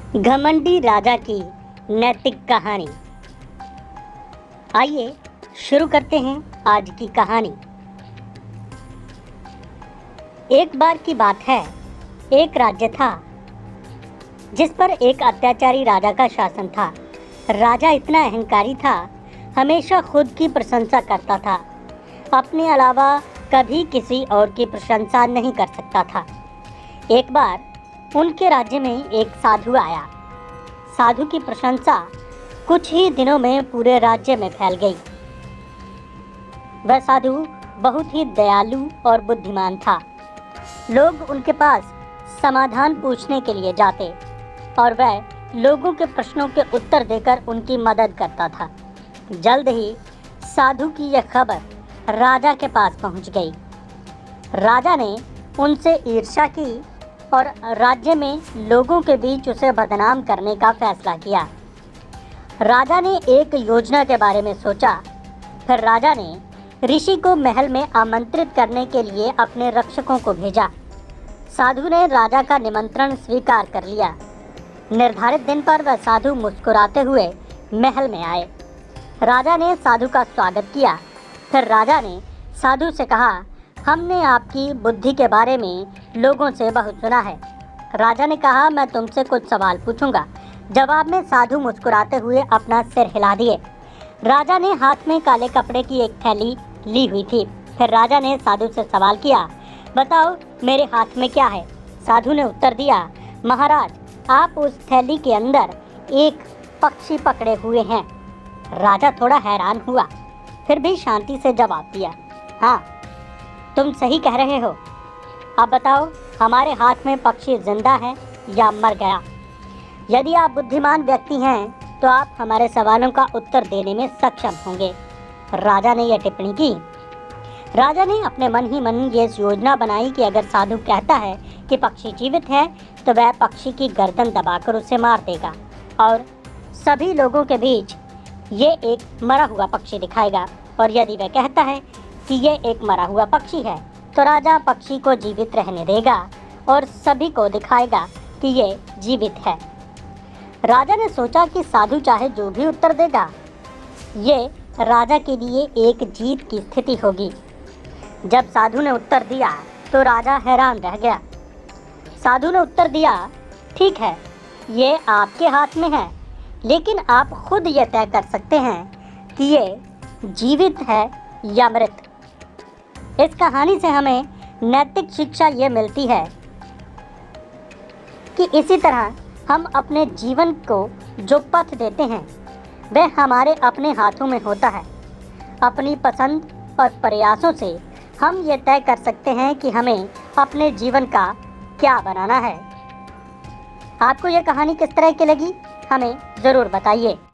घमंडी राजा की नैतिक कहानी। आइए शुरू करते हैं आज की कहानी। एक बार की बात है, एक राज्य था जिस पर एक अत्याचारी राजा का शासन था। राजा इतना अहंकारी था, हमेशा खुद की प्रशंसा करता था, अपने अलावा कभी किसी और की प्रशंसा नहीं कर सकता था। एक बार उनके राज्य में एक साधु आया। साधु की प्रशंसा कुछ ही दिनों में पूरे राज्य में फैल गई। वह साधु बहुत ही दयालु और बुद्धिमान था। लोग उनके पास समाधान पूछने के लिए जाते और वह लोगों के प्रश्नों के उत्तर देकर उनकी मदद करता था। जल्द ही साधु की यह खबर राजा के पास पहुंच गई। राजा ने उनसे ईर्ष्या की और राज्य में लोगों के बीच उसे बदनाम करने का फैसला किया। राजा ने एक योजना के बारे में सोचा। फिर राजा ने ऋषि को महल में आमंत्रित करने के लिए अपने रक्षकों को भेजा। साधु ने राजा का निमंत्रण स्वीकार कर लिया। निर्धारित दिन पर वह साधु मुस्कुराते हुए महल में आए। राजा ने साधु का स्वागत किया। फिर राजा ने साधु से कहा, हमने आपकी बुद्धि के बारे में लोगों से बहुत सुना है। राजा ने कहा, मैं तुमसे कुछ सवाल पूछूंगा। जवाब में साधु मुस्कुराते हुए अपना सिर हिला दिए। राजा ने हाथ में काले कपड़े की एक थैली ली हुई थी। फिर राजा ने साधु से सवाल किया, बताओ मेरे हाथ में क्या है? साधु ने उत्तर दिया, महाराज आप उस थैली के अंदर एक पक्षी पकड़े हुए हैं। राजा थोड़ा हैरान हुआ, फिर भी शांति से जवाब दिया, हाँ तुम सही कह रहे हो। अब बताओ हमारे हाथ में पक्षी जिंदा है या मर गया? यदि आप बुद्धिमान व्यक्ति हैं तो आप हमारे सवालों का उत्तर देने में सक्षम होंगे। राजा ने यह टिप्पणी की। राजा ने अपने मन ही मन ये योजना बनाई कि अगर साधु कहता है कि पक्षी जीवित है तो वह पक्षी की गर्दन दबाकर उसे मार देगा और सभी लोगों के बीच ये एक मरा हुआ पक्षी दिखाएगा। और यदि वह कहता है कि ये एक मरा हुआ पक्षी है तो राजा पक्षी को जीवित रहने देगा और सभी को दिखाएगा कि ये जीवित है। राजा ने सोचा कि साधु चाहे जो भी उत्तर देगा, ये राजा के लिए एक जीत की स्थिति होगी। जब साधु ने उत्तर दिया तो राजा हैरान रह गया। साधु ने उत्तर दिया, ठीक है ये आपके हाथ में है, लेकिन आप खुद ये तय कर सकते हैं कि ये जीवित है या मृत। इस कहानी से हमें नैतिक शिक्षा ये मिलती है कि इसी तरह हम अपने जीवन को जो पथ देते हैं वह हमारे अपने हाथों में होता है। अपनी पसंद और प्रयासों से हम ये तय कर सकते हैं कि हमें अपने जीवन का क्या बनाना है। आपको यह कहानी किस तरह की लगी, हमें ज़रूर बताइए।